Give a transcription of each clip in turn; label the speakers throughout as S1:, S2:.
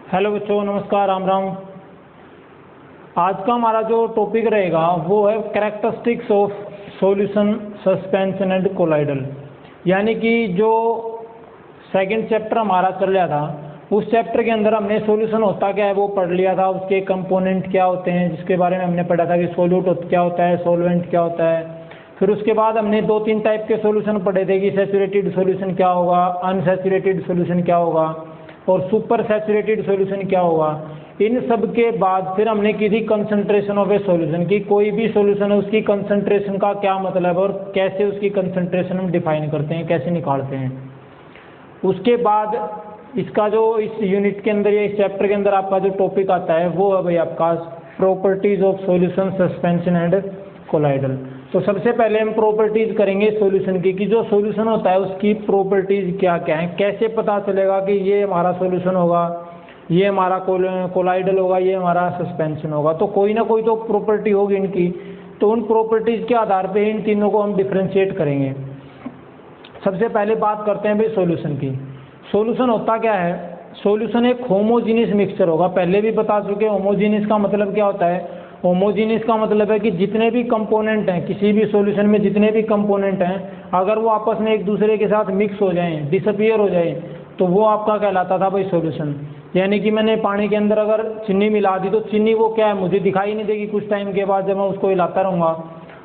S1: Hello बच्चों, नमस्कार, राम राम। आज का हमारा जो टॉपिक रहेगा वो है characteristics of solution suspension and colloidal. यानी कि जो सेकंड चैप्टर हमारा चल रहा था, उस चैप्टर के अंदर हमने सॉल्यूशन होता क्या है वो पढ़ लिया था। उसके कंपोनेंट क्या होते हैं जिसके बारे में हमने पढ़ा था कि सॉल्यूट क्या होता है, सॉल्वेंट क्या होता है। फिर उसके बाद हमने 2-3 टाइप के सॉल्यूशन पढ़े थे कि सैचुरेटेड सॉल्यूशन क्या होगा, अनसैचुरेटेड सॉल्यूशन क्या होगा और सुपर सैचुरेटेड सॉल्यूशन क्या होगा। इन सब के बाद फिर हमने की थी कंसंट्रेशन ऑफ ए सॉल्यूशन की कोई भी सॉल्यूशन है उसकी कंसंट्रेशन का क्या मतलब है और कैसे उसकी कंसंट्रेशन हम डिफाइन करते हैं, कैसे निकालते हैं। उसके बाद इसका जो इस यूनिट के अंदर या इस चैप्टर के अंदर आपका जो टॉपिक आता है वो है भाई आपका properties of solution suspension and colloidal. तो सबसे पहले हम प्रॉपर्टीज करेंगे सॉल्यूशन की कि जो सॉल्यूशन होता है उसकी प्रॉपर्टीज क्या क्या है, कैसे पता चलेगा कि ये हमारा सॉल्यूशन होगा, ये हमारा कोलाइडल होगा, ये हमारा सस्पेंशन होगा। तो कोई ना कोई तो प्रॉपर्टी होगी इनकी। तो उन प्रॉपर्टीज के आधार पे इन तीनों को हम डिफ्रेंशिएट करेंगे। सबसे पहले बात करते हैं भाई सॉल्यूशन की। सॉल्यूशन होता क्या है? सॉल्यूशन एक होमोजीनियस मिक्सचर होगा। पहले भी बता चुके, होमोजीनियस का मतलब क्या होता है। होमोजीनियस का मतलब है कि जितने भी कंपोनेंट हैं किसी भी सॉल्यूशन में, जितने भी कंपोनेंट हैं अगर वो आपस में एक दूसरे के साथ मिक्स हो जाएं, डिसअपियर हो जाएं, तो वो आपका कहलाता था भाई सॉल्यूशन। यानी कि मैंने पानी के अंदर अगर चीनी मिला दी तो चीनी वो क्या है, मुझे दिखाई नहीं देगी। कुछ टाइम के बाद जब मैं उसको हिलाता रहूँगा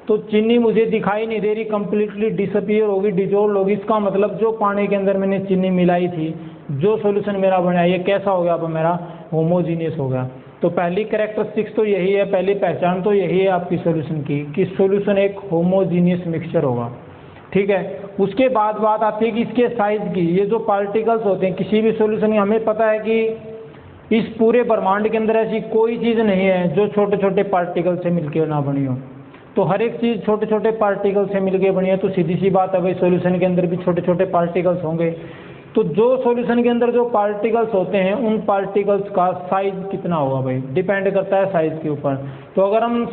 S1: तो चीनी मुझे दिखाई नहीं दे रही, कंप्लीटली डिसअपियर होगी, डिजोल्व होगी। इसका मतलब जो पानी के अंदर मैंने चीनी मिलाई थी, जो सॉल्यूशन मेरा बना, ये कैसा हो गया? अब मेरा होमोजीनियस हो गया। तो पहली कैरेक्टरिस्टिक्स तो यही है, पहली पहचान तो यही है आपकी सॉल्यूशन की कि सॉल्यूशन एक होमोजीनियस मिक्सचर होगा। ठीक है। उसके बाद बात आती है कि इसके साइज की। ये जो पार्टिकल्स होते हैं किसी भी सॉल्यूशन में, हमें पता है कि इस पूरे ब्रह्मांड के अंदर ऐसी कोई चीज़ नहीं है जो छोटे छोटे पार्टिकल से मिलकर ना बनी हो। तो हर एक चीज़ छोटे छोटे पार्टिकल से मिलकर बनी है। तो सीधी सी बात है भाई सॉल्यूशन के अंदर भी छोटे छोटे पार्टिकल्स होंगे। तो जो सॉल्यूशन के अंदर जो पार्टिकल्स होते हैं उन पार्टिकल्स का साइज कितना होगा भाई, डिपेंड करता है साइज के ऊपर। तो अगर हम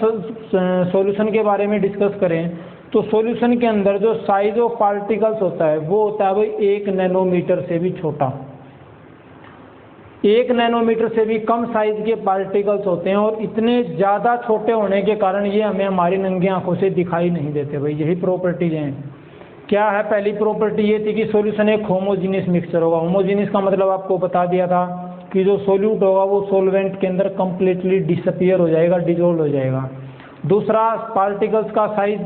S1: सॉल्यूशन के बारे में डिस्कस करें तो सॉल्यूशन के अंदर जो साइज ऑफ पार्टिकल्स होता है वो होता है भाई 1 नैनोमीटर से भी छोटा। 1 नैनोमीटर से भी कम साइज के पार्टिकल्स होते हैं और इतने ज़्यादा छोटे होने के कारण ये हमें हमारी नंगी आंखों से दिखाई नहीं देते भाई। यही प्रॉपर्टीज हैं। क्या है? पहली प्रॉपर्टी ये थी कि सॉल्यूशन एक होमोजीनियस मिक्सचर होगा। होमोजीनियस का मतलब आपको बता दिया था कि जो सोल्यूट होगा वो सॉल्वेंट के अंदर कंप्लीटली डिसअपियर हो जाएगा, डिजोल्व हो जाएगा। दूसरा, पार्टिकल्स का साइज।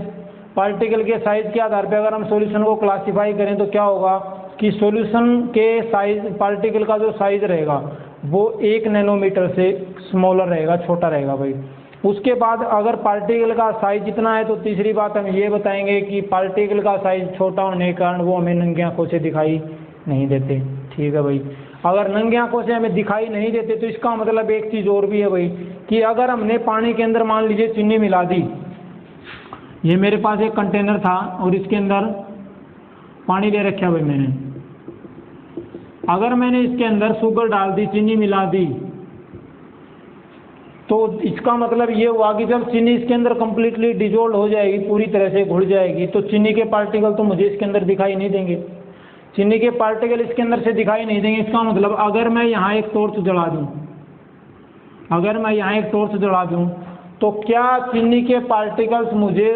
S1: पार्टिकल के साइज के आधार पर अगर हम सॉल्यूशन को क्लासीफाई करें तो क्या होगा कि सॉल्यूशन के साइज, पार्टिकल का जो साइज रहेगा वो 1 नैनोमीटर से स्मॉलर रहेगा, छोटा रहेगा भाई। उसके बाद अगर पार्टिकल का साइज इतना है तो तीसरी बात हम ये बताएंगे कि पार्टिकल का साइज छोटा होने के कारण वो हमें नंगी आंखों से दिखाई नहीं देते। ठीक है भाई। अगर नंगी आंखों से हमें दिखाई नहीं देते तो इसका मतलब एक चीज़ और भी है भाई कि अगर हमने पानी के अंदर मान लीजिए चीनी मिला दी। ये मेरे पास एक कंटेनर था और इसके अंदर पानी ले रखा भाई मैंने। अगर मैंने इसके अंदर शुगर डाल दी, चीनी मिला दी, तो इसका मतलब ये हुआ कि जब चीनी इसके अंदर कंप्लीटली डिजोल्व हो जाएगी, पूरी तरह से घुल जाएगी, तो चीनी के पार्टिकल तो मुझे इसके अंदर दिखाई नहीं देंगे। चीनी के पार्टिकल इसके अंदर से दिखाई नहीं देंगे। इसका मतलब अगर मैं यहाँ एक टॉर्च जला दूँ, अगर मैं यहाँ एक टॉर्च जला दूँ तो क्या चीनी के पार्टिकल्स मुझे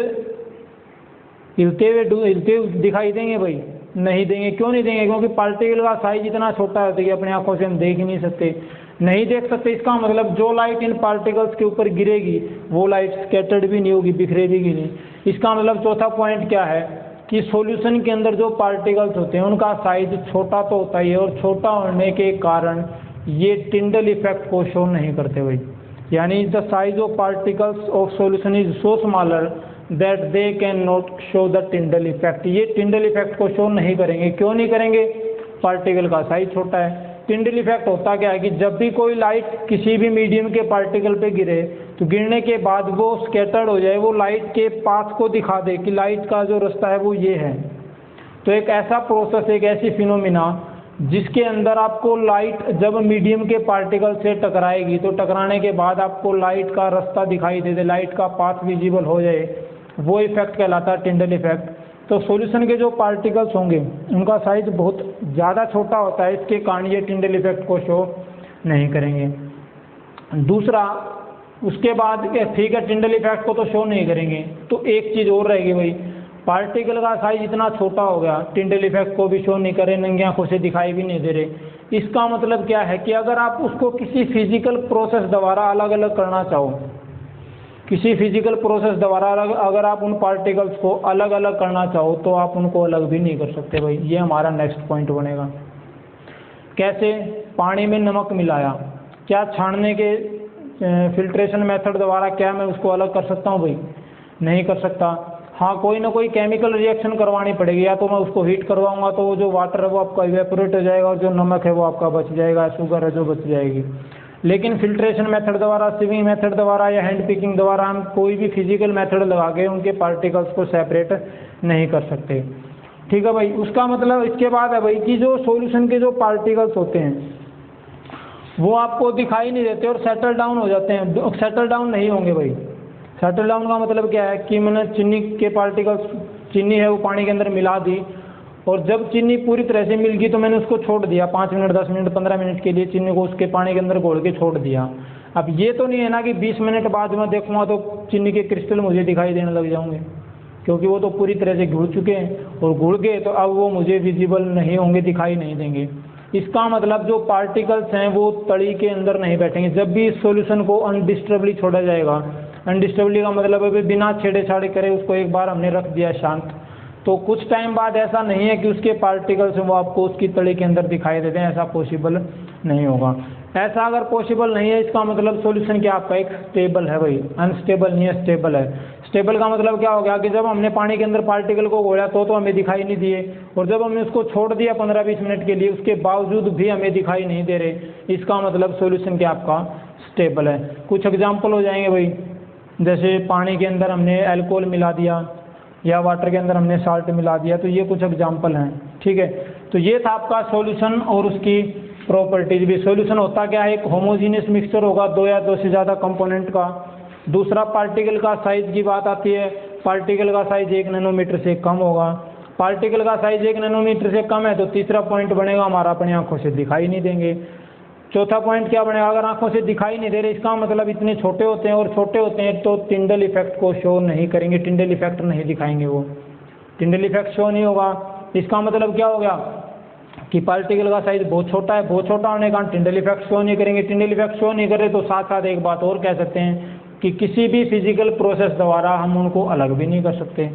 S1: हिलते हुए दिखाई देंगे भाई? नहीं देंगे। क्यों नहीं देंगे? क्योंकि पार्टिकल का साइज इतना छोटा होता है कि अपनी आंखों से हम देख ही नहीं सकते, नहीं देख सकते। इसका मतलब जो लाइट इन पार्टिकल्स के ऊपर गिरेगी वो लाइट स्कैटर्ड भी नहीं होगी, बिखरेगी भी नहीं। इसका मतलब चौथा पॉइंट क्या है कि सॉल्यूशन के अंदर जो पार्टिकल्स होते हैं उनका साइज छोटा तो होता ही है और छोटा होने के कारण ये टिंडल इफेक्ट को शो नहीं करते भाई। यानी the size of particles of solution is so smaller that they can not show the Tyndall effect. ये टिंडल इफेक्ट को शो नहीं करेंगे। क्यों नहीं करेंगे? पार्टिकल का साइज छोटा है। टिंडल इफेक्ट होता क्या है कि जब भी कोई लाइट किसी भी मीडियम के पार्टिकल पे गिरे तो गिरने के बाद वो स्कैटर्ड हो जाए, वो लाइट के पाथ को दिखा दे कि लाइट का जो रास्ता है वो ये है। तो एक ऐसा प्रोसेस, एक ऐसी फिनोमिना जिसके अंदर आपको लाइट जब मीडियम के पार्टिकल से टकराएगी तो टकराने के बाद आपको लाइट का रास्ता दिखाई दे दे, लाइट का पाथ विजिबल हो जाए, वो इफेक्ट कहलाता है टिंडल इफेक्ट। तो सॉल्यूशन के जो पार्टिकल्स होंगे उनका साइज बहुत ज़्यादा छोटा होता है, इसके कारण ये टिंडल इफेक्ट को शो नहीं करेंगे। दूसरा, उसके बाद ठीक है टिंडल इफेक्ट को तो शो नहीं करेंगे, तो एक चीज़ और रहेगी भाई, पार्टिकल का साइज इतना छोटा हो गया, टिंडल इफेक्ट को भी शो नहीं करे, नंगी आंखों से दिखाई भी नहीं दे रहे। इसका मतलब क्या है कि अगर आप उसको किसी फिजिकल प्रोसेस द्वारा अलग अलग करना चाहो, किसी फिजिकल प्रोसेस द्वारा अगर आप उन पार्टिकल्स को अलग अलग करना चाहो तो आप उनको अलग भी नहीं कर सकते भाई। ये हमारा नेक्स्ट पॉइंट बनेगा। कैसे? पानी में नमक मिलाया, क्या छानने के फिल्ट्रेशन मेथड द्वारा क्या मैं उसको अलग कर सकता हूँ भाई? नहीं कर सकता। हाँ, कोई ना कोई केमिकल रिएक्शन करवानी पड़ेगी, या तो मैं उसको हीट करवाऊंगा तो वो जो वाटर है वो आपका इवेपोरेट हो जाएगा और जो नमक है वो आपका बच जाएगा, शुगर है जो बच जाएगी। लेकिन फिल्ट्रेशन मेथड द्वारा, सिविंग मेथड द्वारा या हैंड पिकिंग द्वारा हम कोई भी फिजिकल मेथड लगा के उनके पार्टिकल्स को सेपरेट नहीं कर सकते। ठीक है भाई। उसका मतलब इसके बाद है भाई कि जो सॉल्यूशन के जो पार्टिकल्स होते हैं वो आपको दिखाई नहीं देते और सेटल डाउन हो जाते हैं। सेटल डाउन नहीं होंगे भाई। सेटल डाउन का मतलब क्या है कि मैंने चीनी के पार्टिकल्स, चीनी है वो पानी के अंदर मिला दी, और जब चीनी पूरी तरह से मिल गई तो मैंने उसको छोड़ दिया 5 मिनट, 10 मिनट, 15 मिनट के लिए चीनी को उसके पानी के अंदर घोल के छोड़ दिया। अब ये तो नहीं है ना कि 20 मिनट बाद मैं देखूंगा तो चीनी के क्रिस्टल मुझे दिखाई देने लग जाएंगे, क्योंकि वो तो पूरी तरह से घुल चुके हैं, और घुल गए तो अब वो मुझे विजिबल नहीं होंगे, दिखाई नहीं देंगे। इसका मतलब जो पार्टिकल्स हैं वो तड़ी के अंदर नहीं बैठेंगे। जब भी इस सॉल्यूशन को अनडिस्टर्बली छोड़ा जाएगा, अनडिस्टर्बली का मतलब है बिना छेड़छाड़ करे उसको एक बार हमने रख दिया शांत, तो कुछ टाइम बाद ऐसा नहीं है कि उसके पार्टिकल्स वो आपको उसकी तड़ी के अंदर दिखाई देते हैं, ऐसा पॉसिबल नहीं होगा। ऐसा अगर पॉसिबल नहीं है, इसका मतलब सॉल्यूशन क्या आपका एक स्टेबल है भाई, अनस्टेबल नहीं है, स्टेबल है। स्टेबल का मतलब क्या हो गया कि जब हमने पानी के अंदर पार्टिकल को घोला तो हमें दिखाई नहीं दिए, और जब हमने उसको छोड़ दिया 15-20 मिनट के लिए उसके बावजूद भी हमें दिखाई नहीं दे रहे, इसका मतलब सॉल्यूशन क्या आपका स्टेबल है। कुछ एग्जाम्पल हो जाएंगे भाई, जैसे पानी के अंदर हमने अल्कोहल मिला दिया या वाटर के अंदर हमने साल्ट मिला दिया, तो ये कुछ एग्जाम्पल हैं। ठीक है, तो ये था आपका सॉल्यूशन और उसकी प्रॉपर्टीज भी। सॉल्यूशन होता क्या है? एक होमोजीनियस मिक्सचर होगा 2 या 2 से ज़्यादा कंपोनेंट का। दूसरा, पार्टिकल का साइज की बात आती है, पार्टिकल का साइज 1 नैनोमीटर से कम होगा। पार्टिकल का साइज 1 नैनोमीटर से कम है तो तीसरा पॉइंट बनेगा हमारा, अपनी आंखों से दिखाई नहीं देंगे। चौथा पॉइंट क्या बनेगा? अगर आंखों से दिखाई नहीं दे रहे, इसका मतलब इतने छोटे होते हैं, और छोटे होते हैं तो टिंडल इफेक्ट को शो नहीं करेंगे, टिंडल इफेक्ट नहीं दिखाएंगे, वो टिंडल इफेक्ट शो नहीं होगा। इसका मतलब क्या हो गया कि पार्टिकल का साइज बहुत छोटा है, बहुत छोटा होने के कारण टिंडल इफेक्ट शो नहीं करेंगे। टिंडल इफेक्ट शो नहीं करे तो साथ साथ एक बात और कह सकते हैं कि किसी भी फिजिकल प्रोसेस द्वारा हम उनको अलग भी नहीं कर सकते।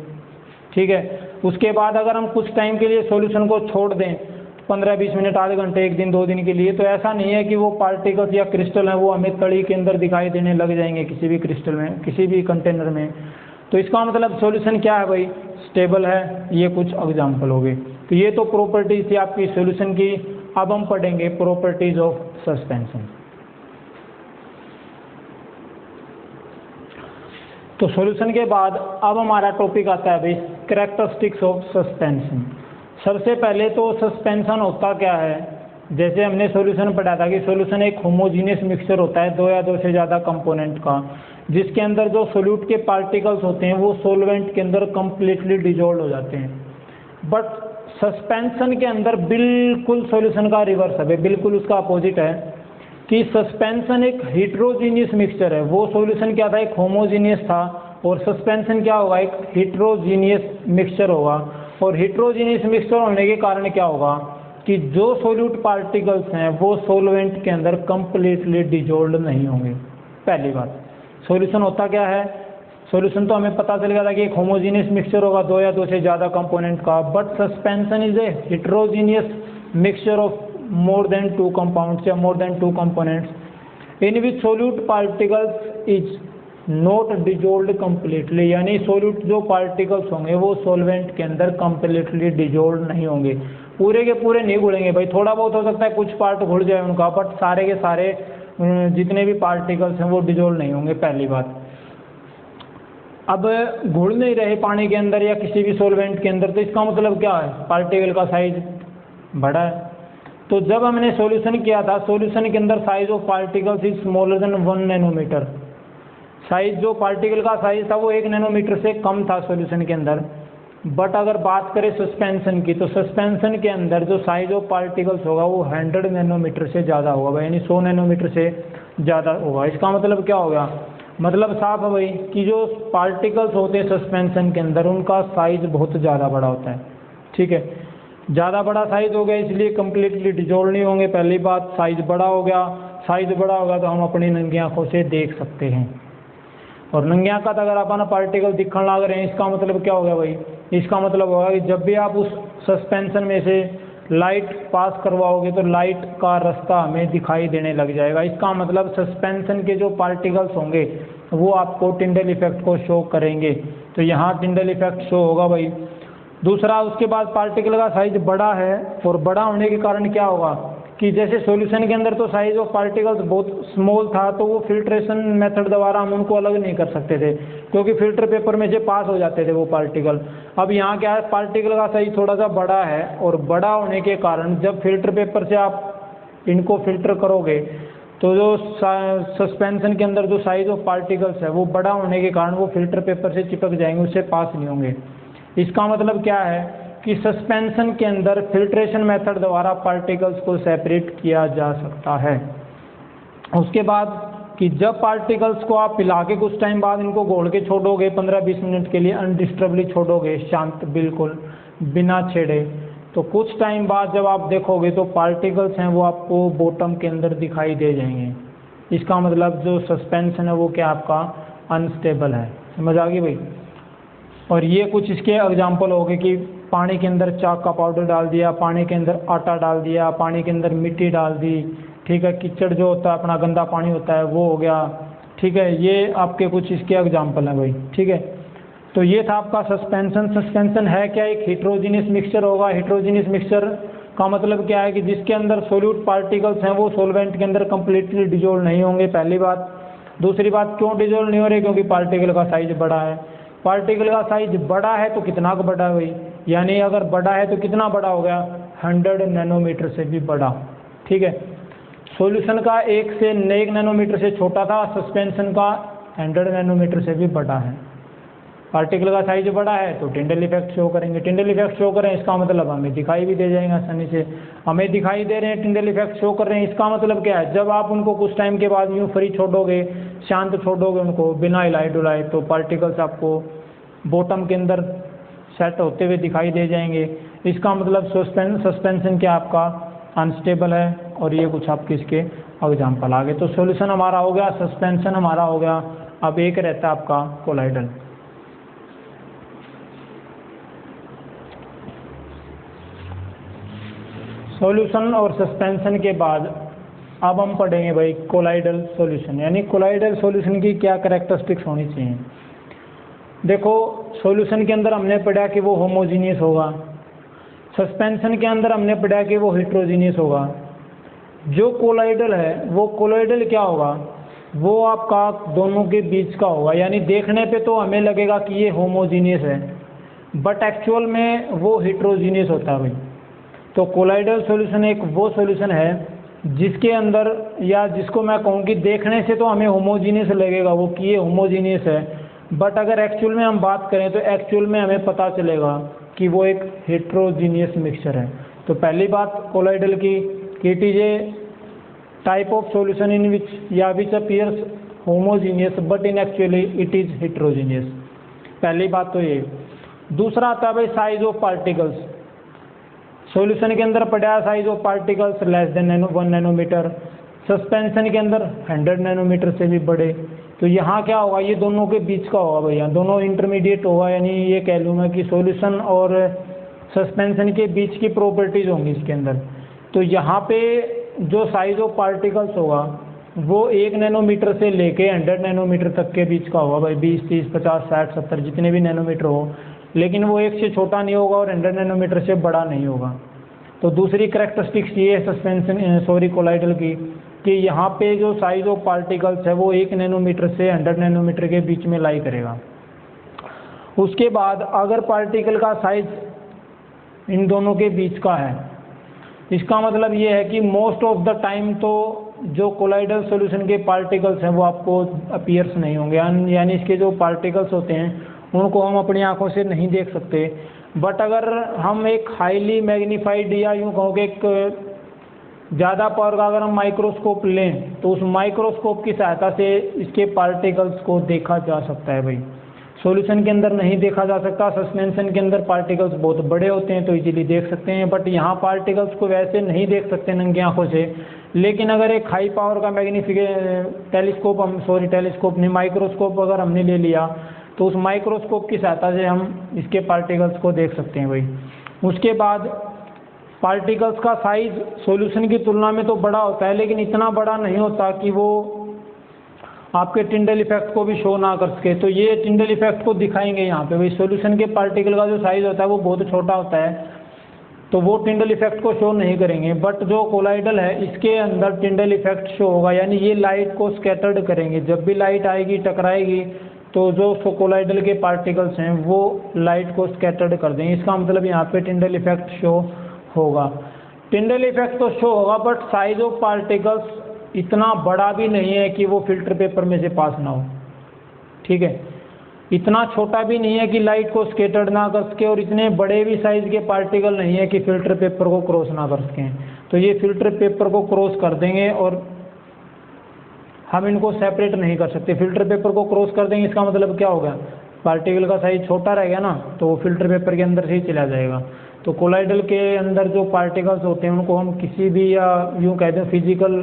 S1: ठीक है, उसके बाद अगर हम कुछ टाइम के लिए सॉल्यूशन को छोड़ दें, 15-20 मिनट, आधे घंटे, 1 दिन, 2 दिन के लिए, तो ऐसा नहीं है कि वो पार्टिकल्स या क्रिस्टल हैं वो हमें तड़ी के अंदर दिखाई देने लग जाएंगे किसी भी क्रिस्टल में, किसी भी कंटेनर में। तो इसका मतलब सॉल्यूशन क्या है भाई? स्टेबल है। ये कुछ एग्जाम्पल हो गए। तो ये तो प्रॉपर्टीज थी आपकी सॉल्यूशन की। अब हम पढ़ेंगे प्रॉपर्टीज ऑफ सस्पेंशन। तो सॉल्यूशन के बाद अब हमारा टॉपिक आता है भाई कैरेक्टरिस्टिक्स ऑफ सस्पेंशन। सबसे पहले तो सस्पेंशन होता क्या है? जैसे हमने सॉल्यूशन पढ़ा था कि सॉल्यूशन एक होमोजीनियस मिक्सचर होता है 2 या 2 से ज़्यादा कंपोनेंट का, जिसके अंदर जो सोल्यूट के पार्टिकल्स होते हैं वो सॉल्वेंट के अंदर कंप्लीटली डिजोल्व हो जाते हैं। बट सस्पेंशन के अंदर बिल्कुल सॉल्यूशन का रिवर्स है, बिल्कुल उसका अपोजिट है कि सस्पेंशन एक हेट्रोजीनियस मिक्सचर है। वो सॉल्यूशन क्या था? एक होमोजीनियस था, और सस्पेंशन क्या होगा? एक हेट्रोजीनियस मिक्सचर होगा। और हेट्रोजीनियस मिक्सचर होने के कारण क्या होगा कि जो सोल्यूट पार्टिकल्स हैं वो सॉल्वेंट के अंदर कंप्लीटली डिजोल्व नहीं होंगे। पहली बात, सॉल्यूशन होता क्या है? सॉल्यूशन तो हमें पता चल गया था कि एक होमोजीनियस मिक्सचर होगा 2 या 2 से ज़्यादा कंपोनेंट का, but suspension is a heterogeneous mixture of more than 2 compounds या more than 2 components in which solute particles is not dissolved completely, यानी सोल्यूट जो पार्टिकल्स होंगे वो सॉल्वेंट के अंदर कंप्लीटली डिजोल्व नहीं होंगे, पूरे के पूरे नहीं घुलेंगे भाई। थोड़ा बहुत हो सकता है कुछ पार्ट घुल जाए उनका, बट सारे के सारे जितने भी पार्टिकल्स हैं वो डिजोल्व नहीं होंगे। पहली बात। अब घुल नहीं रहे पानी के अंदर या किसी भी सॉल्वेंट के अंदर, तो इसका मतलब क्या है? पार्टिकल का साइज बड़ा है। तो जब हमने सॉल्यूशन किया था, सॉल्यूशन के अंदर size of particles is smaller than 1 nanometre. Size जो पार्टिकल का साइज था वो 1 नैनोमीटर से कम था सॉल्यूशन के अंदर। बट अगर बात करें सस्पेंशन की, तो सस्पेंशन के अंदर जो साइज ऑफ पार्टिकल्स होगा वो 100 नैनोमीटर से ज़्यादा होगा भाई, यानी 100 नैनोमीटर से ज़्यादा होगा। इसका मतलब क्या होगा, मतलब साफ है भाई कि जो पार्टिकल्स होते हैं सस्पेंशन के अंदर उनका साइज बहुत ज़्यादा बड़ा होता है। ठीक है, ज़्यादा बड़ा साइज हो गया इसलिए कम्प्लीटली डिजोल्व नहीं होंगे। पहली बात, साइज बड़ा हो गया, साइज बड़ा होगा तो हम अपनी नंगी आँखों से देख सकते हैं। और नंगी आँखों अगर अपना पार्टिकल दिखने लग रहे हैं, इसका मतलब क्या हो गया भाई, इसका मतलब होगा कि जब भी आप उस सस्पेंशन में से लाइट पास करवाओगे तो लाइट का रास्ता हमें दिखाई देने लग जाएगा। इसका मतलब सस्पेंशन के जो पार्टिकल्स होंगे वो आपको टिंडल इफेक्ट को शो करेंगे। तो यहाँ टिंडल इफेक्ट शो होगा भाई। दूसरा, उसके बाद पार्टिकल का साइज बड़ा है, और बड़ा होने के कारण क्या होगा कि जैसे सॉल्यूशन के अंदर तो साइज ऑफ पार्टिकल्स बहुत स्मॉल था, तो वो फिल्ट्रेशन मेथड द्वारा हम उनको अलग नहीं कर सकते थे क्योंकि फिल्टर पेपर में से पास हो जाते थे वो पार्टिकल। अब यहाँ क्या है, पार्टिकल का साइज थोड़ा सा बड़ा है, और बड़ा होने के कारण जब फिल्टर पेपर से आप इनको फिल्टर करोगे तो जो सस्पेंशन के अंदर जो साइज ऑफ पार्टिकल्स है वो बड़ा होने के कारण वो फिल्टर पेपर से चिपक जाएंगे, उससे पास नहीं होंगे। इसका मतलब क्या है कि सस्पेंशन के अंदर फिल्ट्रेशन मेथड द्वारा पार्टिकल्स को सेपरेट किया जा सकता है। उसके बाद कि जब पार्टिकल्स को आप पिला के कुछ टाइम बाद इनको घोल के छोड़ोगे 15-20 मिनट के लिए अनडिस्टर्बली छोड़ोगे, शांत बिल्कुल बिना छेड़े, तो कुछ टाइम बाद जब आप देखोगे तो पार्टिकल्स हैं वो आपको बॉटम के अंदर दिखाई दे जाएंगे। इसका मतलब जो सस्पेंशन है वो क्या आपका अनस्टेबल है। समझ आ गई भाई। और ये कुछ इसके एग्जाम्पल हो गए कि पानी के अंदर चाक का पाउडर डाल दिया, पानी के अंदर आटा डाल दिया, पानी के अंदर मिट्टी डाल दी। ठीक है, कीचड़ जो होता है अपना गंदा पानी होता है वो हो गया। ठीक है, ये आपके कुछ इसके एग्जाम्पल हैं भाई। ठीक है, तो ये था आपका सस्पेंशन। सस्पेंशन है क्या, एक हेट्रोजीनियस मिक्सचर होगा। हेट्रोजीनियस मिक्सचर का मतलब क्या है कि जिसके अंदर सोल्यूट पार्टिकल्स हैं वो सोलवेंट के अंदर कम्प्लीटली डिजोल्व नहीं होंगे, पहली बात। दूसरी बात, क्यों डिजोल्व नहीं हो रहे, क्योंकि पार्टिकल का साइज बड़ा है। पार्टिकल का साइज बड़ा है तो कितना का बड़ा है भाई, यानी अगर बड़ा है तो कितना बड़ा हो गया, 100 नैनोमीटर से भी बड़ा। ठीक है, सॉल्यूशन का 1 नैनोमीटर से छोटा था, सस्पेंशन का 100 नैनोमीटर से भी बड़ा है। पार्टिकल का साइज बड़ा है तो टिंडल इफेक्ट शो करेंगे। टिंडल इफेक्ट शो करें इसका मतलब हमें दिखाई भी दे जाएंगे आसानी से। हमें दिखाई दे रहे हैं, टिंडल इफेक्ट शो कर रहे हैं, इसका मतलब क्या है, जब आप उनको कुछ टाइम के बाद यूँ फ्री छोड़ोगे, शांत छोड़ोगे उनको बिना हिलाए डुलाए, तो पार्टिकल्स आपको बॉटम के अंदर सेट होते हुए दिखाई दे जाएंगे। इसका मतलब सस्पेंशन क्या आपका अनस्टेबल है। और ये कुछ आपके इसके एग्जाम्पल आ गए। तो सॉल्यूशन हमारा हो गया, सस्पेंशन हमारा हो गया। अब एक रहता है आपका कोलाइडल। सॉल्यूशन और सस्पेंशन के बाद अब हम पढ़ेंगे भाई कोलाइडल सॉल्यूशन, यानी कोलाइडल सॉल्यूशन की क्या कैरेक्टरिस्टिक्स होनी चाहिए। देखो, सॉल्यूशन के अंदर हमने पढ़ा कि वो होमोजीनियस होगा, सस्पेंशन के अंदर हमने पढ़ा कि वो हेट्रोजीनियस होगा। जो कोलाइडल है वो कोलाइडल क्या होगा, वो आपका दोनों के बीच का होगा। यानी देखने पे तो हमें लगेगा कि ये होमोजीनियस है, बट एक्चुअल में वो हेट्रोजीनियस होता है भाई। तो कोलाइडल सॉल्यूशन एक वो सॉल्यूशन है जिसके अंदर, या जिसको मैं कहूँ कि देखने से तो हमें होमोजीनियस लगेगा वो कि ये होमोजीनियस है, बट अगर एक्चुअल में हम बात करें तो एक्चुअल में हमें पता चलेगा कि वो एक हेट्रोजीनियस मिक्सचर है। तो पहली बात कोलाइडल की कि it is a type of solution in which या which appears homogeneous but in actually it is heterogeneous. पहली बात तो ये। दूसरा आता है भाई साइज ऑफ पार्टिकल्स। सॉल्यूशन के अंदर पड़ा size of particles less than 1 nanometre, suspension के अंदर 100 नैनोमीटर से भी बड़े। तो यहाँ क्या होगा, ये दोनों के बीच का होगा भैया, दोनों इंटरमीडिएट होगा। यानी ये कह लूँ मैं कि सॉल्यूशन और सस्पेंशन के बीच की प्रॉपर्टीज होंगी इसके अंदर। तो यहाँ पे जो साइज ऑफ पार्टिकल्स होगा वो 1 नैनोमीटर से लेके 100 नैनोमीटर तक के बीच का होगा भाई, 20, 30, 50, 60, 70 जितने भी नैनोमीटर हो, लेकिन वो 1 से छोटा नहीं होगा और 100 नैनोमीटर से बड़ा नहीं होगा। तो दूसरी कैरेक्टरिस्टिक्स ये है सस्पेंशन कोलाइडल की कि यहाँ पे जो साइज ऑफ पार्टिकल्स है वो 1 नैनोमीटर से 100 नैनोमीटर के बीच में लाई करेगा। उसके बाद अगर पार्टिकल का साइज इन दोनों के बीच का है, इसका मतलब ये है कि मोस्ट ऑफ द टाइम तो जो कोलाइडल सॉल्यूशन के पार्टिकल्स हैं वो आपको अपीयर्स नहीं होंगे, यानी इसके जो पार्टिकल्स होते हैं उनको हम अपनी आंखों से नहीं देख सकते। बट अगर हम एक हाईली मैग्नीफाइड या यूँ कहो कि एक ज़्यादा पावर का अगर हम माइक्रोस्कोप लें तो उस माइक्रोस्कोप की सहायता से इसके पार्टिकल्स को देखा जा सकता है भाई। सॉल्यूशन के अंदर नहीं देखा जा सकता, सस्पेंशन के अंदर पार्टिकल्स बहुत बड़े होते हैं तो इजीली देख सकते हैं, बट यहाँ पार्टिकल्स को वैसे नहीं देख सकते नंगी आंखों से। लेकिन अगर एक हाई पावर का टेलीस्कोप नहीं, माइक्रोस्कोप अगर हमने ले लिया तो उस माइक्रोस्कोप की सहायता से हम इसके पार्टिकल्स को देख सकते हैं भाई। उसके बाद पार्टिकल्स का साइज सॉल्यूशन की तुलना में तो बड़ा होता है, लेकिन इतना बड़ा नहीं होता कि वो आपके टिंडल इफेक्ट को भी शो ना कर सके। तो ये टिंडल इफेक्ट को दिखाएंगे यहाँ पे भाई। सॉल्यूशन के पार्टिकल का जो साइज होता है वो बहुत छोटा होता है, तो वो टिंडल इफेक्ट को शो नहीं करेंगे। बट जो कोलाइडल है इसके अंदर टिंडल इफेक्ट शो होगा, यानी ये लाइट को स्कैटर्ड करेंगे। जब भी लाइट आएगी टकराएगी तो जो कोलाइडल के पार्टिकल्स हैं वो लाइट को स्कैटर्ड कर देंगे। इसका मतलब यहाँ पे टिंडल इफेक्ट शो होगा। टिंडल इफेक्ट तो शो होगा, बट साइज ऑफ पार्टिकल्स इतना बड़ा भी नहीं है कि वो फिल्टर पेपर में से पास ना हो, ठीक है। इतना छोटा भी नहीं है कि लाइट को स्कैटर्ड ना कर सके, और इतने बड़े भी साइज के पार्टिकल नहीं है कि फिल्टर पेपर को क्रॉस ना कर सकें। तो ये फिल्टर पेपर को क्रॉस कर देंगे और हम इनको सेपरेट नहीं कर सकते। फिल्टर पेपर को क्रॉस कर देंगे, इसका मतलब क्या होगा, पार्टिकल का साइज छोटा रह गया ना, तो वो फिल्टर पेपर के अंदर से ही चला जाएगा। तो कोलाइडल के अंदर जो पार्टिकल्स होते हैं उनको हम किसी भी, या यूँ कहते हैं फिजिकल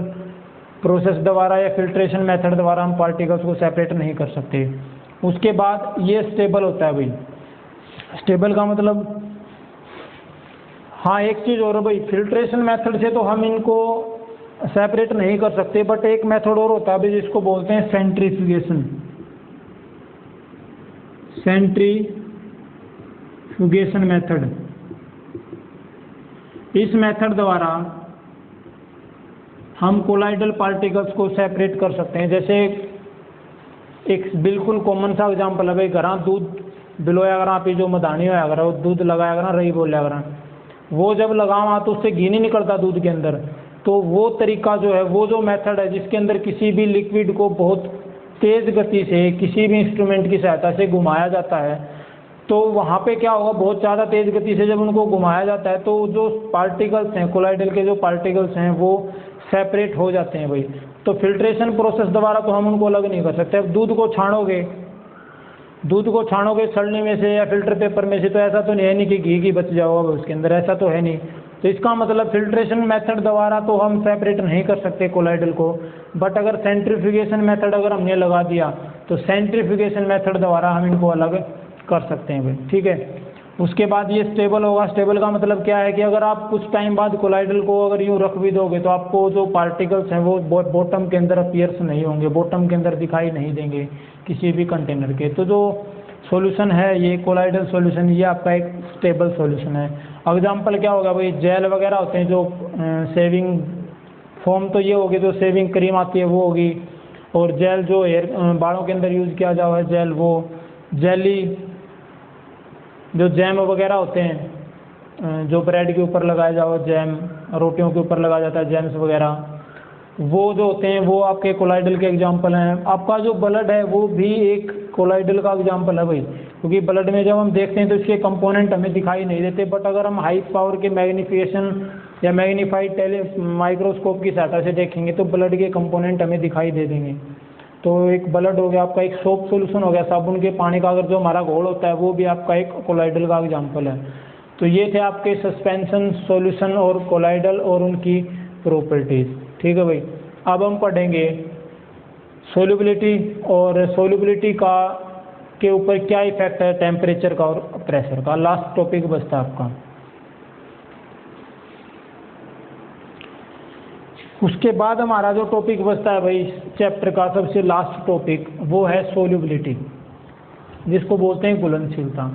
S1: प्रोसेस द्वारा या फिल्ट्रेशन मेथड द्वारा हम पार्टिकल्स को सेपरेट नहीं कर सकते। उसके बाद ये स्टेबल होता है भाई। स्टेबल का मतलब, हाँ एक चीज़ और भाई, फिल्ट्रेशन मेथड से तो हम इनको सेपरेट नहीं कर सकते, बट एक मेथड और होता है भाई जिसको बोलते हैं सेंट्रीफ्यूगेशन। सेंट्रीफ्यूगेशन मेथड, इस मेथड द्वारा हम कोलाइडल पार्टिकल्स को सेपरेट कर सकते हैं। जैसे एक बिल्कुल कॉमन सा एग्जांपल है भाई, घर दूध बिलोया अगर आप जो मधानी होया अगर वो दूध लगाया अगर रही बोले अगर वो जब लगावा तो उससे घी नहीं निकलता दूध के अंदर। तो वो तरीका जो है, वो जो मेथड है जिसके अंदर किसी भी लिक्विड को बहुत तेज़ गति से किसी भी इंस्ट्रूमेंट की सहायता से घुमाया जाता है, तो वहाँ पे क्या होगा, बहुत ज़्यादा तेज़ गति से जब उनको घुमाया जाता है तो जो पार्टिकल्स हैं, कोलाइडल के जो पार्टिकल्स हैं वो सेपरेट हो जाते हैं भाई। तो फिल्ट्रेशन प्रोसेस द्वारा तो हम उनको अलग नहीं कर सकते। अब दूध को छानोगे सड़ने में से या फिल्टर पेपर में से, तो ऐसा तो नहीं है नहीं कि घी बच जाओगा उसके अंदर, ऐसा तो है नहीं। तो इसका मतलब फिल्ट्रेशन मेथड द्वारा तो हम सेपरेट नहीं कर सकते कोलाइडल को। बट अगर सेंट्रीफ्यूगेशन मेथड अगर हमने लगा दिया तो सेंट्रीफ्यूगेशन मेथड द्वारा हम इनको अलग कर सकते हैं भाई, ठीक है। उसके बाद ये स्टेबल होगा। स्टेबल का मतलब क्या है कि अगर आप कुछ टाइम बाद कोलाइडल को अगर यूँ रख भी दोगे तो आपको जो पार्टिकल्स हैं वो बॉटम के अंदर अपीयर्स नहीं होंगे, बॉटम के अंदर दिखाई नहीं देंगे किसी भी कंटेनर के। तो जो सॉल्यूशन है ये कोलाइडल सॉल्यूशन, ये आपका एक स्टेबल सॉल्यूशन है। एग्जांपल क्या होगा भाई, जेल वगैरह होते हैं जो सेविंग फोम, तो ये होगी जो सेविंग क्रीम आती है वो होगी, और जेल जो हेयर बालों के अंदर यूज़ किया जाओ है जेल, वो जेली, जो जैम वगैरह होते हैं जो ब्रेड के ऊपर लगाया जाओ जैम, रोटियों के ऊपर लगाया जाता है जैम्स वगैरह, वो जो होते हैं वो आपके कोलाइडल के एग्जांपल हैं। आपका जो ब्लड है वो भी एक कोलाइडल का एग्जांपल है भाई, क्योंकि ब्लड में जब हम देखते हैं तो इसके कंपोनेंट हमें दिखाई नहीं देते, बट अगर हम हाई पावर के मैग्नीफिकेशन या मैग्नीफाइड माइक्रोस्कोप की सहायता से देखेंगे तो ब्लड के कंपोनेंट हमें दिखाई दे देंगे। तो एक ब्लड हो गया आपका, एक सोप सॉल्यूशन हो गया, साबुन के पानी का अगर जो हमारा घोल होता है वो भी आपका एक कोलाइडल का एग्जांपल है। तो ये थे आपके सस्पेंशन सॉल्यूशन और कोलाइडल और उनकी प्रॉपर्टीज़, ठीक है भाई। अब हम पढ़ेंगे सोल्युबिलिटी, और सोल्युबिलिटी का के ऊपर क्या इफेक्ट है टेम्परेचर का और प्रेशर का। लास्ट टॉपिक बचता है आपका। उसके बाद हमारा जो टॉपिक बचता है भाई चैप्टर का सबसे लास्ट टॉपिक, वो है सोल्युबिलिटी, जिसको बोलते हैं घुलनशीलता।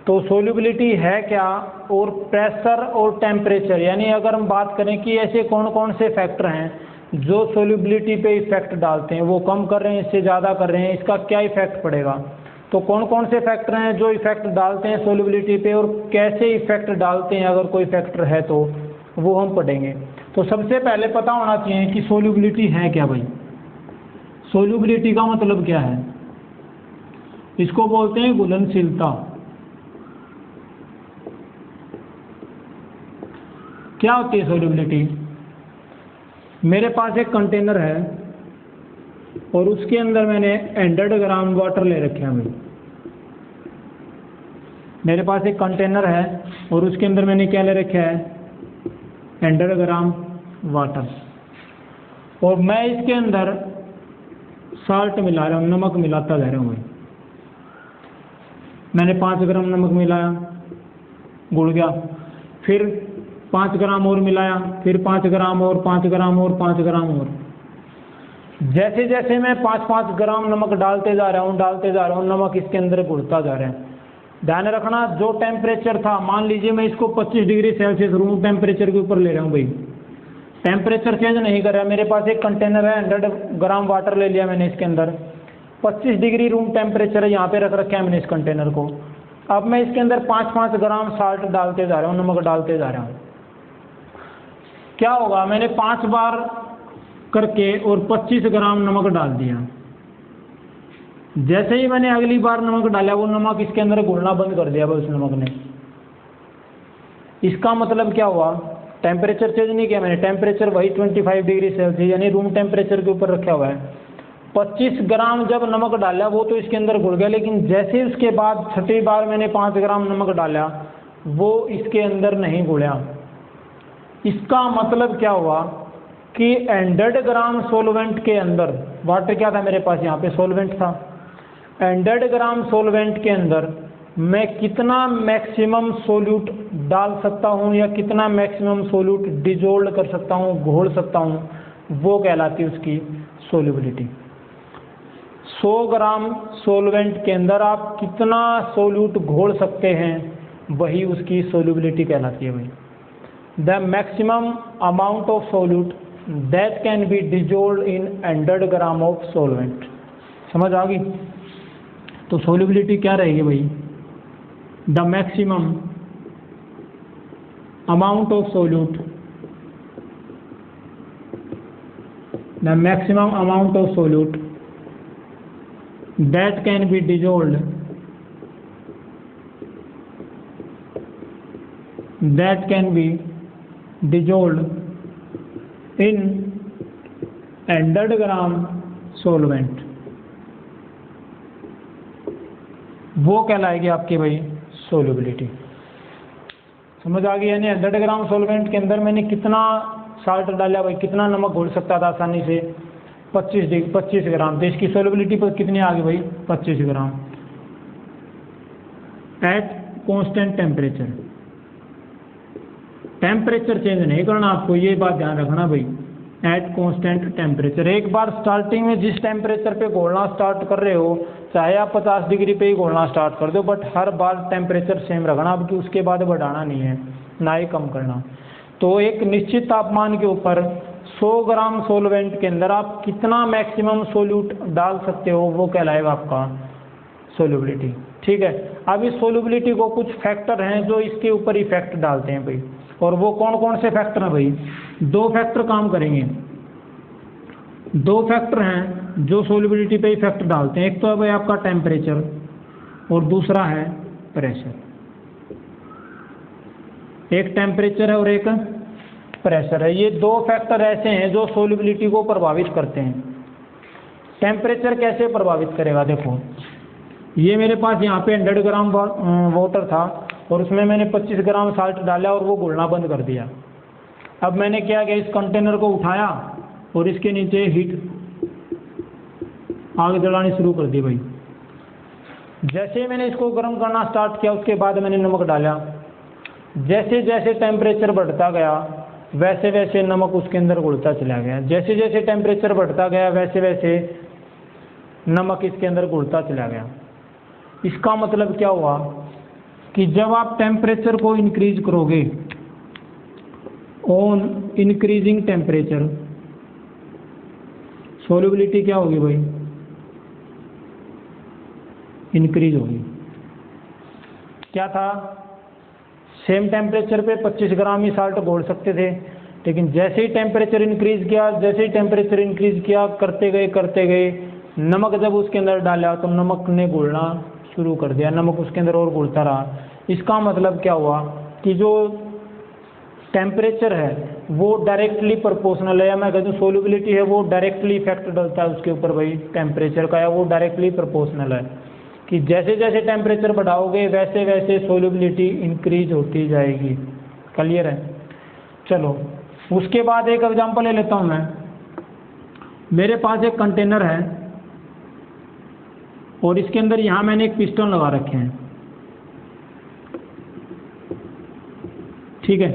S1: तो सोल्युबिलिटी है क्या, और प्रेशर और टेम्परेचर, यानी अगर हम बात करें कि ऐसे कौन कौन से फैक्टर हैं जो सोल्युबिलिटी पे इफेक्ट डालते हैं, वो कम कर रहे हैं, इससे ज़्यादा कर रहे हैं, इसका क्या इफेक्ट पड़ेगा। तो कौन कौन से फैक्टर हैं जो इफेक्ट डालते हैं सोल्युबिलिटी पे, और कैसे इफेक्ट डालते हैं अगर कोई फैक्टर है तो वो हम पढ़ेंगे। तो सबसे पहले पता होना चाहिए कि सोल्युबिलिटी है क्या भाई। सोल्युबिलिटी का मतलब क्या है। इसको बोलते हैं घुलनशीलता। क्या होती है सोल्यूबिलिटी? मेरे पास एक कंटेनर है और उसके अंदर मैंने 100 ग्राम वाटर ले रखे हैं। मेरे पास एक कंटेनर है और उसके अंदर मैंने क्या ले रखा है? 100 ग्राम वाटर। और मैं इसके अंदर साल्ट मिला रहा हूँ, नमक मिलाता जा रहा हूँ। मैंने 5 ग्राम नमक मिलाया, घुल गया। फिर 5 ग्राम और मिलाया, फिर 5 ग्राम और 5 ग्राम और 5 ग्राम और। जैसे जैसे मैं 5-5 ग्राम नमक डालते जा रहा हूँ, नमक इसके अंदर घुलता जा रहा है। ध्यान रखना, जो टेम्परेचर था, मान लीजिए मैं इसको 25 डिग्री सेल्सियस रूम टेम्परेचर के ऊपर ले रहा हूँ भाई, टेम्परेचर चेंज नहीं कर रहा। मेरे पास एक कंटेनर है, 100 ग्राम वाटर ले लिया मैंने, इसके अंदर 25 डिग्री रूम टेम्परेचर यहाँ पे रख रखा है मैंने इस कंटेनर को। अब मैं इसके अंदर 5-5 ग्राम साल्ट डालते जा रहा हूँ, नमक डालते जा रहा हूँ। क्या होगा? मैंने 5 बार करके और 25 ग्राम नमक डाल दिया। जैसे ही मैंने अगली बार नमक डाला, वो नमक इसके अंदर घुलना बंद कर दिया उस नमक ने। इसका मतलब क्या हुआ? टेम्परेचर चेंज नहीं किया मैंने, टेम्परेचर वही 25 डिग्री सेल्सियस यानी रूम टेम्परेचर के ऊपर रखा हुआ है। 25 ग्राम जब नमक डाला वो तो इसके अंदर घुल गया, लेकिन जैसे ही उसके बाद छठी बार मैंने 5 ग्राम नमक डाला, वो इसके अंदर नहीं घुला। इसका मतलब क्या हुआ कि 100 ग्राम सोलवेंट के अंदर, वाटर क्या था मेरे पास? यहाँ पे सोलवेंट था। 100 ग्राम सोलवेंट के अंदर मैं कितना मैक्सिमम सोल्यूट डाल सकता हूँ या कितना मैक्सिमम सोल्यूट डिजोल्व कर सकता हूँ, घोल सकता हूँ, वो कहलाती है उसकी सोल्यूबिलिटी। 100 ग्राम सोलवेंट के अंदर आप कितना सोल्यूट घोल सकते हैं, वही उसकी सोल्यूबिलिटी कहलाती है भाई। The maximum amount of solute that can be dissolve in 100 gram of solvent. समझ आ गई? तो सोल्यूबिलिटी क्या रहेगी भाई? The maximum amount of solute, the maximum amount of solute that can be dissolved, that can be dissolved in 100 gram solvent, वो कहलाएगी आपकी भाई सोल्यूबिलिटी। समझ आ गई? यानी 100 ग्राम सोलवेंट के अंदर मैंने कितना साल्ट डाला भाई, कितना नमक घोल सकता था आसानी से? 25 ग्राम। तो इसकी सोल्यूबिलिटी पर कितनी आ गई भाई? 25 gram at constant temperature. Temperature change नहीं करना आपको, ये बात ध्यान रखना भाई, एट कांस्टेंट टेम्परेचर। एक बार स्टार्टिंग में जिस टेम्परेचर पे घोलना स्टार्ट कर रहे हो, चाहे आप 50 डिग्री पे ही घोलना स्टार्ट कर दो, but her bar temperature same रखना, अब कि उसके बाद बढ़ाना नहीं है, ना ही कम करना। तो एक निश्चित तापमान के ऊपर 100 ग्राम सोलवेंट के अंदर आप कितना मैक्सिमम सोल्यूट डाल सकते हो, वो कहलाएगा आपका सोल्यूबिलिटी। ठीक है? अब इस सोल्यूबिलिटी को कुछ फैक्टर हैं जो इसके ऊपर इफेक्ट डालते हैं भाई, और वो कौन कौन से फैक्टर हैं भाई? 2 फैक्टर काम करेंगे। 2 फैक्टर हैं जो सोल्यूबिलिटी पे इफेक्ट डालते हैं। एक तो है भाई आपका टेम्परेचर और दूसरा है प्रेशर। एक टेम्परेचर है और एक प्रेशर है। ये 2 फैक्टर ऐसे हैं जो सोल्यूबिलिटी को प्रभावित करते हैं। टेम्परेचर कैसे प्रभावित करेगा? देखो, ये मेरे पास यहाँ पे 100 ग्राम वाटर था और उसमें मैंने 25 ग्राम साल्ट डाला और वो घुलना बंद कर दिया। अब मैंने क्या किया, इस कंटेनर को उठाया और इसके नीचे हीट आग जलानी शुरू कर दी भाई। जैसे ही मैंने इसको गर्म करना स्टार्ट किया, उसके बाद मैंने नमक डाला। जैसे जैसे टेम्परेचर बढ़ता गया, वैसे वैसे नमक उसके अंदर घुलता चला गया। जैसे जैसे टेम्परेचर बढ़ता गया, वैसे वैसे नमक इसके अंदर घुलता चला गया। इसका मतलब क्या हुआ कि जब आप टेम्परेचर को इंक्रीज करोगे, ऑन इंक्रीजिंग टेम्परेचर, सोल्यूबिलिटी क्या होगी भाई? इंक्रीज होगी। क्या था? सेम टेम्परेचर पे 25 ग्राम ही साल्ट घोल सकते थे, लेकिन जैसे ही टेम्परेचर इंक्रीज किया, करते गए नमक जब उसके अंदर डाला तो नमक ने घुलना शुरू कर दिया, नमक उसके अंदर और घुलता रहा। इसका मतलब क्या हुआ कि जो टेम्परेचर है वो डायरेक्टली प्रोपोर्शनल है, या मैं कहता हूँ सोल्युबिलिटी है वो डायरेक्टली इफेक्ट डालता है उसके ऊपर भाई टेम्परेचर का, या वो डायरेक्टली प्रोपोर्शनल है कि जैसे जैसे टेम्परेचर बढ़ाओगे वैसे वैसे सोल्युबिलिटी इंक्रीज होती जाएगी। क्लियर है? चलो उसके बाद एक एग्जांपल ले लेता हूँ मैं। मेरे पास एक कंटेनर है और इसके अंदर यहाँ मैंने एक पिस्टन लगा रखे हैं, ठीक है।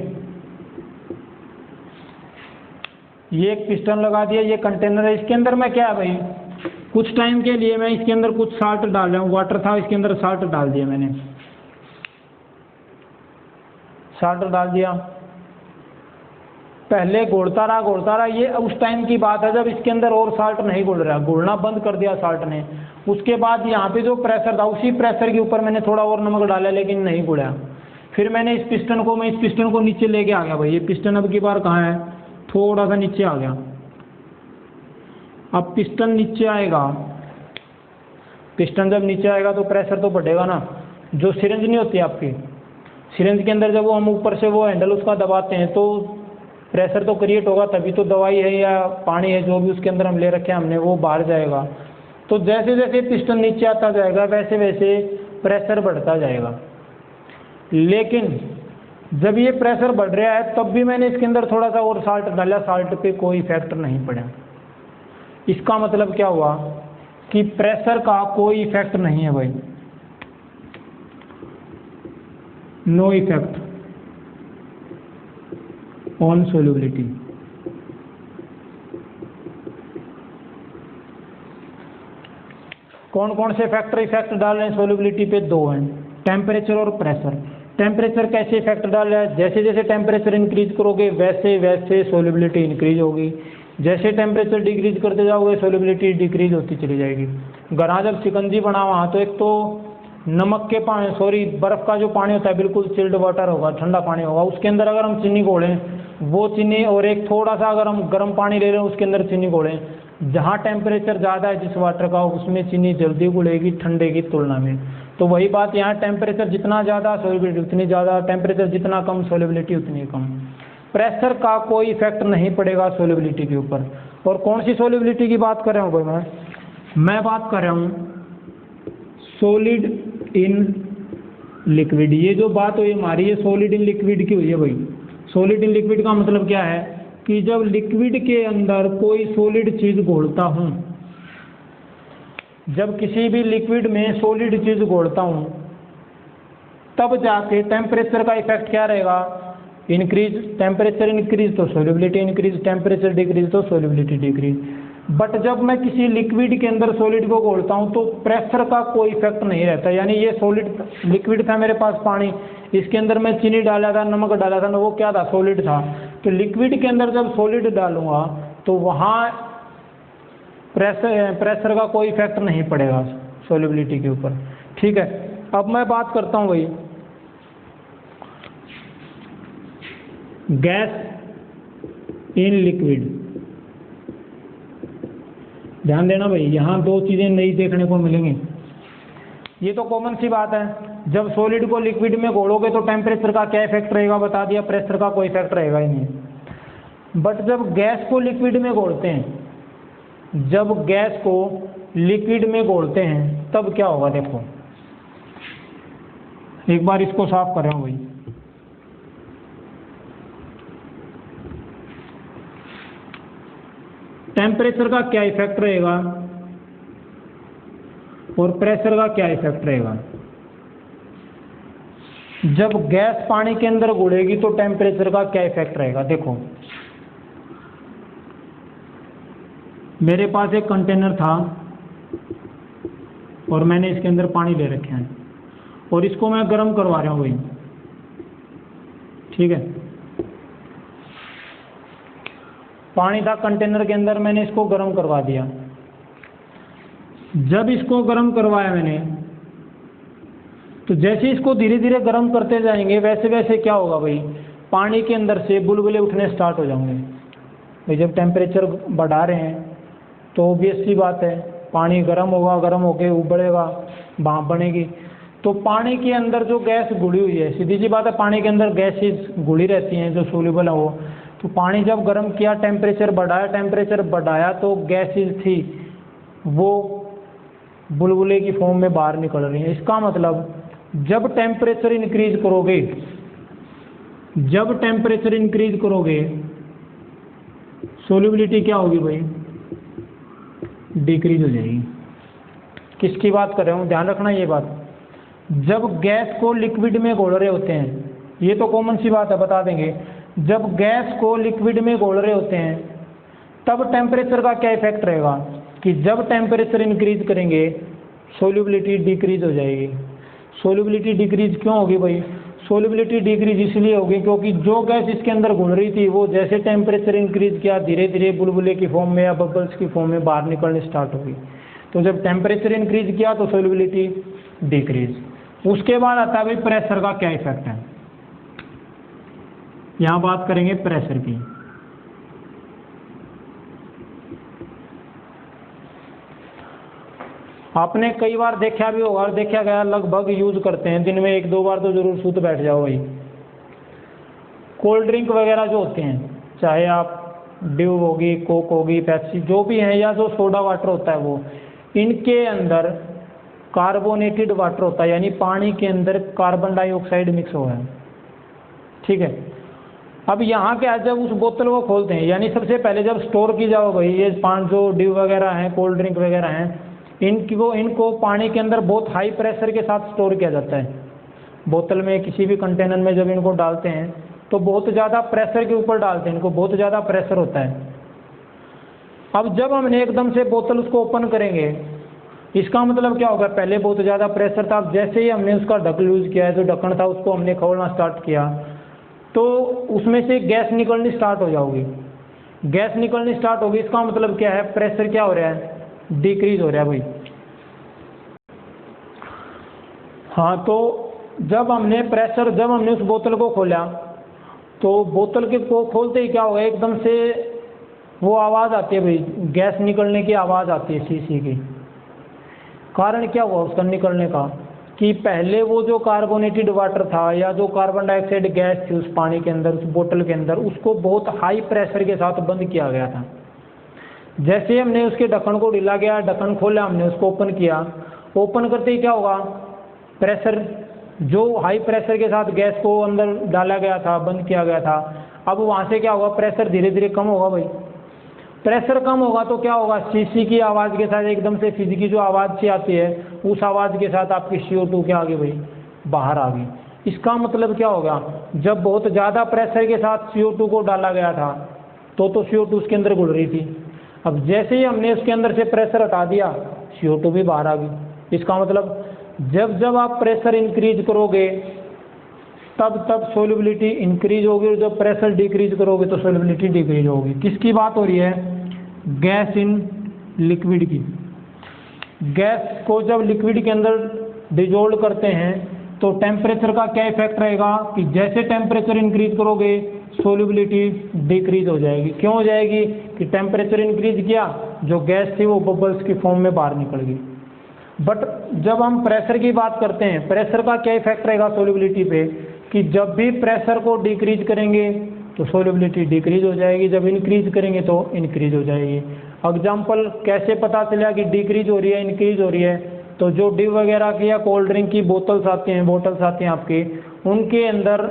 S1: ये एक पिस्टन लगा दिया, ये कंटेनर है, इसके अंदर मैं क्या है भाई कुछ टाइम के लिए मैं इसके अंदर कुछ साल्ट डाल रहा हूँ, वाटर था इसके अंदर साल्ट डाल दिया मैंने, साल्ट डाल दिया। पहले घोलता रहा, ये उस टाइम की बात है जब इसके अंदर और साल्ट नहीं घुल रहा, घुलना बंद कर दिया साल्ट ने। उसके बाद यहाँ पे जो प्रेशर था उसी प्रेशर के ऊपर मैंने थोड़ा और नमक डाला लेकिन नहीं घुला। फिर मैंने इस पिस्टन को नीचे लेके आ गया भाई, ये पिस्टन अब की बार कहाँ है, थोड़ा सा नीचे आ गया। अब पिस्टन नीचे आएगा, पिस्टन जब नीचे आएगा तो प्रेशर तो बढ़ेगा ना। जो सिरिंज नहीं होती आपकी, सिरिंज के अंदर जब वो हम ऊपर से वो हैंडल उसका दबाते हैं तो प्रेशर तो क्रिएट होगा, तभी तो दवाई है या पानी है जो भी उसके अंदर हम ले रखे हैं हमने वो बाहर जाएगा। तो जैसे जैसे पिस्टन नीचे आता जाएगा वैसे वैसे प्रेशर बढ़ता जाएगा। लेकिन जब ये प्रेशर बढ़ रहा है तब भी मैंने इसके अंदर थोड़ा सा और साल्ट डाला, साल्ट पे कोई इफेक्ट नहीं पड़ा। इसका मतलब क्या हुआ कि प्रेशर का कोई इफेक्ट नहीं है भाई, नो इफेक्ट ऑन सोल्युबिलिटी। कौन कौन से फैक्टर इफेक्ट डाल रहे हैं सोल्युबिलिटी पे? दो हैं, टेम्परेचर और प्रेशर। टेम्परेचर कैसे इफेक्ट डाल रहा है? जैसे जैसे टेम्परेचर इंक्रीज करोगे वैसे वैसे सोल्युबिलिटी इंक्रीज होगी, जैसे टेम्परेचर डिक्रीज करते जाओगे सोल्युबिलिटी डिक्रीज होती चली जाएगी। घरा जब शिकंजी बना वहाँ तो एक तो नमक के पानी बर्फ़ का जो पानी होता है बिल्कुल चिल्ड वाटर होगा, ठंडा पानी होगा, उसके अंदर अगर हम चीनी घोलें वो चीनी, और एक थोड़ा सा अगर हम गर्म पानी ले रहे हैं उसके अंदर चीनी घोलें, जहाँ टेम्परेचर ज़्यादा है जिस वाटर का उसमें चीनी जल्दी घुलेगी ठंडे की तुलना में। तो वही बात यहाँ, टेम्परेचर जितना ज़्यादा सोल्युबिलिटी उतनी ज़्यादा, टेम्परेचर जितना कम सोल्युबिलिटी उतनी कम। प्रेशर का कोई इफेक्ट नहीं पड़ेगा सोल्युबिलिटी के ऊपर। और कौन सी सोल्युबिलिटी की बात कर रहा हूँ भाई मैं बात कर रहा हूँ सॉलिड इन लिक्विड। ये जो बात हुई हमारी ये सॉलिड इन लिक्विड की हुई है भाई। सॉलिड इन लिक्विड का मतलब क्या है कि जब लिक्विड के अंदर कोई सॉलिड चीज़ घोलता हूँ, जब किसी भी लिक्विड में सॉलिड चीज़ घोलता हूँ तब जाके टेम्परेचर का इफेक्ट क्या रहेगा, इंक्रीज। टेम्परेचर इंक्रीज तो सोल्युबिलिटी इंक्रीज, टेम्परेचर डिक्रीज तो सोल्युबिलिटी डिक्रीज। बट जब मैं किसी लिक्विड के अंदर सॉलिड को घोलता हूँ तो प्रेशर का कोई इफेक्ट नहीं रहता। यानी ये सॉलिड लिक्विड था मेरे पास पानी, इसके अंदर मैं चीनी डाला था, नमक डाला था ना, वो क्या था, सॉलिड था। तो लिक्विड के अंदर जब सॉलिड डालूंगा तो वहाँ प्रेशर का कोई इफेक्ट नहीं पड़ेगा सोल्युबिलिटी के ऊपर। ठीक है, अब मैं बात करता हूँ भाई गैस इन लिक्विड। ध्यान देना भाई, यहाँ दो चीज़ें नई देखने को मिलेंगी। ये तो कॉमन सी बात है, जब सॉलिड को लिक्विड में घोलोगे तो टेम्परेचर का क्या इफेक्ट रहेगा बता दिया, प्रेशर का कोई इफेक्ट रहेगा ही नहीं। बट जब गैस को लिक्विड में घोलते हैं, जब गैस को लिक्विड में घोलते हैं तब क्या होगा, देखो एक बार इसको साफ कर रहा हूँ भाई। टेम्परेचर का क्या इफेक्ट रहेगा और प्रेशर का क्या इफेक्ट रहेगा। जब गैस पानी के अंदर घुलेगी तो टेम्परेचर का क्या इफेक्ट रहेगा। देखो मेरे पास एक कंटेनर था और मैंने इसके अंदर पानी ले रखे हैं और इसको मैं गर्म करवा रहा हूँ भाई। ठीक है, पानी था कंटेनर के अंदर, मैंने इसको गर्म करवा दिया। जब इसको गर्म करवाया मैंने तो जैसे इसको धीरे धीरे गर्म करते जाएंगे वैसे वैसे क्या होगा भाई, पानी के अंदर से बुलबुले उठने स्टार्ट हो जाएंगे भाई। जब टेम्परेचर बढ़ा रहे हैं तो ऑब्वियस सी बात है पानी गर्म होगा, गर्म होके उबलेगा, भाप बनेगी। तो पानी के अंदर जो गैस घुली हुई है, सीधी सी बात है, पानी के अंदर गैसेज घुली रहती हैं जो सोल्यूबल है वो। तो पानी जब गर्म किया, टेम्परेचर बढ़ाया तो गैसेज थी वो बुलबुले की फॉर्म में बाहर निकल रही है। इसका मतलब जब टेम्परेचर इंक्रीज करोगे सोल्यूबिलिटी क्या होगी भाई, डिक्रीज हो जाएगी। किसकी बात कर रहा हूँ, ध्यान रखना ये बात। जब गैस को लिक्विड में घोल रहे होते हैं, ये तो कॉमन सी बात है, बता देंगे। जब गैस को लिक्विड में घोल रहे होते हैं तब टेम्परेचर का क्या इफेक्ट रहेगा कि जब टेम्परेचर इंक्रीज करेंगे सोल्यूबिलिटी डिक्रीज हो जाएगी। सोल्यूबिलिटी डिक्रीज क्यों होगी भाई, सोल्यूबिलिटी डिक्रीज इसलिए होगी क्योंकि जो गैस इसके अंदर घुल रही थी वो जैसे टेम्परेचर इंक्रीज किया धीरे धीरे बुलबुले की फॉर्म में या बबल्स की फॉर्म में बाहर निकलने स्टार्ट होगी। तो जब टेम्परेचर इंक्रीज किया तो सोल्यूबिलिटी डिक्रीज। उसके बाद आता है भाई प्रेशर का क्या इफेक्ट है। यहाँ बात करेंगे प्रेशर की। आपने कई बार देखा भी होगा, देखा गया, लगभग यूज करते हैं, दिन में 1-2 बार तो जरूर सूत बैठ जाओ भाई। कोल्ड ड्रिंक वगैरह जो होते हैं, चाहे आप ड्यू होगी, कोक होगी, पेप्सी जो भी है, या जो सोडा वाटर होता है वो, इनके अंदर कार्बोनेटेड वाटर होता है, यानी पानी के अंदर कार्बन डाइऑक्साइड मिक्स हुआ है। ठीक है। अब यहाँ क्या है, जब उस बोतल को खोलते हैं, यानी सबसे पहले जब स्टोर की जाओ भाई, ये 500 ड्यू वगैरह हैं, कोल्ड ड्रिंक वगैरह हैं, इनको पानी के अंदर बहुत हाई प्रेशर के साथ स्टोर किया जाता है। बोतल में, किसी भी कंटेनर में जब इनको डालते हैं तो बहुत ज़्यादा प्रेशर के ऊपर डालते हैं, इनको बहुत ज़्यादा प्रेशर होता है। अब जब हमने एकदम से बोतल उसको ओपन करेंगे, इसका मतलब क्या होगा, पहले बहुत ज़्यादा प्रेशर था, अब जैसे ही हमने उसका ढक्कन लूज किया है, जो ढक्कन था उसको हमने खोलना स्टार्ट किया तो उसमें से गैस निकलनी स्टार्ट हो जाएगी। गैस निकलनी स्टार्ट होगी, इसका मतलब क्या है, प्रेशर क्या हो रहा है, डिक्रीज हो रहा है भाई। हाँ, तो जब हमने उस बोतल को खोला तो बोतल के को खोलते ही क्या होगा, एकदम से वो आवाज़ आती है भाई, गैस निकलने की आवाज़ आती है शीशी की। कारण क्या हुआ उसका निकलने का कि पहले वो जो कार्बोनेटेड वाटर था या जो कार्बन डाइऑक्साइड गैस थी उस पानी के अंदर, उस बोतल के अंदर, उसको बहुत हाई प्रेशर के साथ बंद किया गया था। जैसे ही हमने उसके ढक्कन को ढीला गया, ढक्कन खोला, हमने उसको ओपन किया, ओपन करते ही क्या होगा, प्रेशर, जो हाई प्रेशर के साथ गैस को अंदर डाला गया था, बंद किया गया था, अब वहाँ से क्या होगा, प्रेशर धीरे धीरे कम होगा भाई। प्रेशर कम होगा तो क्या होगा, शीशी की आवाज़ के साथ एकदम से फिजिकी जो आवाज़ सी आती है, उस आवाज़ के साथ आपकी CO2 क्या आ गई भाई, बाहर आ गई। इसका मतलब क्या होगा, जब बहुत ज़्यादा प्रेशर के साथ CO2 को डाला गया था तो CO2 उसके अंदर घुल रही थी। अब जैसे ही हमने उसके अंदर से प्रेशर हटा दिया, CO2 भी बाहर आ गई। इसका मतलब जब आप प्रेशर इंक्रीज करोगे तब सोल्यूबिलिटी इंक्रीज होगी, और जब प्रेशर डिक्रीज करोगे तो सोल्यूबिलिटी डिक्रीज होगी। किसकी बात हो रही है, गैस इन लिक्विड की। गैस को जब लिक्विड के अंदर डिजोल्व करते हैं तो टेम्परेचर का क्या इफेक्ट रहेगा कि जैसे टेम्परेचर इंक्रीज करोगे सोल्यूबिलिटी डिक्रीज हो जाएगी। क्यों हो जाएगी कि टेम्परेचर इंक्रीज किया, जो गैस थी वो बबल्स की फॉर्म में बाहर निकल गई। बट जब हम प्रेशर की बात करते हैं, प्रेशर का क्या इफेक्ट रहेगा सोल्यूबिलिटी पे कि जब भी प्रेशर को डिक्रीज करेंगे तो सोल्यूबिलिटी डिक्रीज हो जाएगी, जब इंक्रीज करेंगे तो इंक्रीज हो जाएगी। एग्जाम्पल कैसे पता चला कि डिक्रीज हो रही है, इंक्रीज हो रही है, तो जो ड्यू वगैरह की या कोल्ड ड्रिंक की बोतल्स आती हैं आपकी, उनके अंदर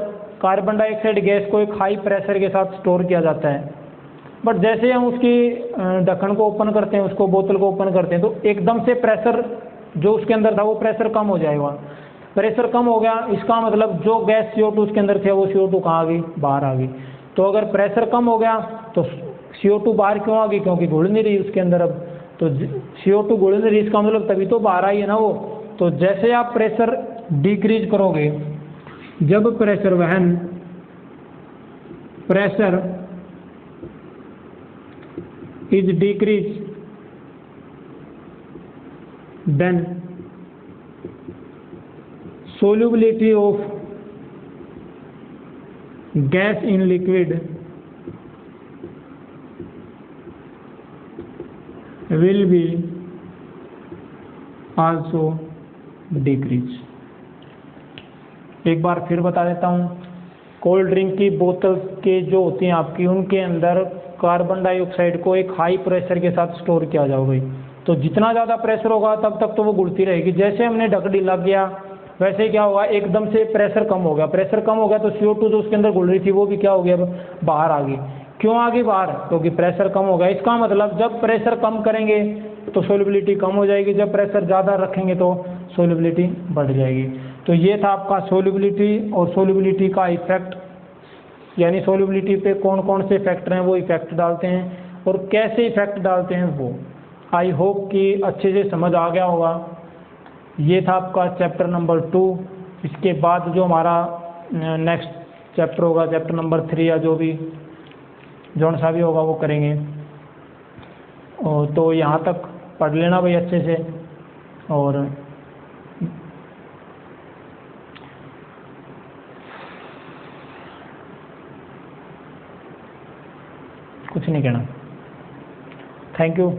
S1: कार्बन डाइऑक्साइड गैस को एक हाई प्रेशर के साथ स्टोर किया जाता है। बट जैसे हम उसकी ढक्कन को ओपन करते हैं, उसको बोतल को ओपन करते हैं, तो एकदम से प्रेशर जो उसके अंदर था वो प्रेशर कम हो जाएगा। प्रेशर कम हो गया, इसका मतलब जो गैस CO2 उसके अंदर थे वो CO2 कहाँ आ गई, बाहर आ गई। तो अगर प्रेशर कम हो गया तो CO2 बाहर क्यों आ गई, क्योंकि घुल नहीं रही उसके अंदर। अब तो CO2 घुल नहीं रही, इसका मतलब तभी तो बाहर आई है ना वो। तो जैसे आप प्रेशर डिक्रीज करोगे, जब pressure is decrease then solubility of gas in liquid will be also decrease. एक बार फिर बता देता हूँ, कोल्ड ड्रिंक की बोतल के जो होती हैं आपकी, उनके अंदर कार्बन डाइऑक्साइड को एक हाई प्रेशर के साथ स्टोर किया जाओ भाई। तो जितना ज़्यादा प्रेशर होगा तब तक तो वो घुलती रहेगी। जैसे हमने ढक ढीला किया वैसे ही क्या होगा, एकदम से प्रेशर कम हो गया। प्रेशर कम हो गया तो CO2 जो उसके अंदर घुल रही थी वो भी क्या हो गया, बाहर आ गई। क्यों आ गई बाहर? क्योंकि प्रेशर कम हो गया। इसका मतलब जब प्रेशर कम करेंगे तो सोल्युबिलिटी कम हो जाएगी, जब प्रेशर ज़्यादा रखेंगे तो सोल्युबिलिटी बढ़ जाएगी। तो ये था आपका सोल्युबिलिटी और सोल्युबिलिटी का इफेक्ट, यानी सोल्युबिलिटी पे कौन कौन से फैक्टर हैं वो इफेक्ट डालते हैं और कैसे इफेक्ट डालते हैं वो। आई होप कि अच्छे से समझ आ गया होगा। ये था आपका चैप्टर नंबर 2। इसके बाद जो हमारा नेक्स्ट चैप्टर होगा, चैप्टर नंबर 3 या जो भी जौन सा भी होगा वो करेंगे। और तो यहाँ तक पढ़ लेना भाई अच्छे से। और कुछ नहीं कहना। Thank you.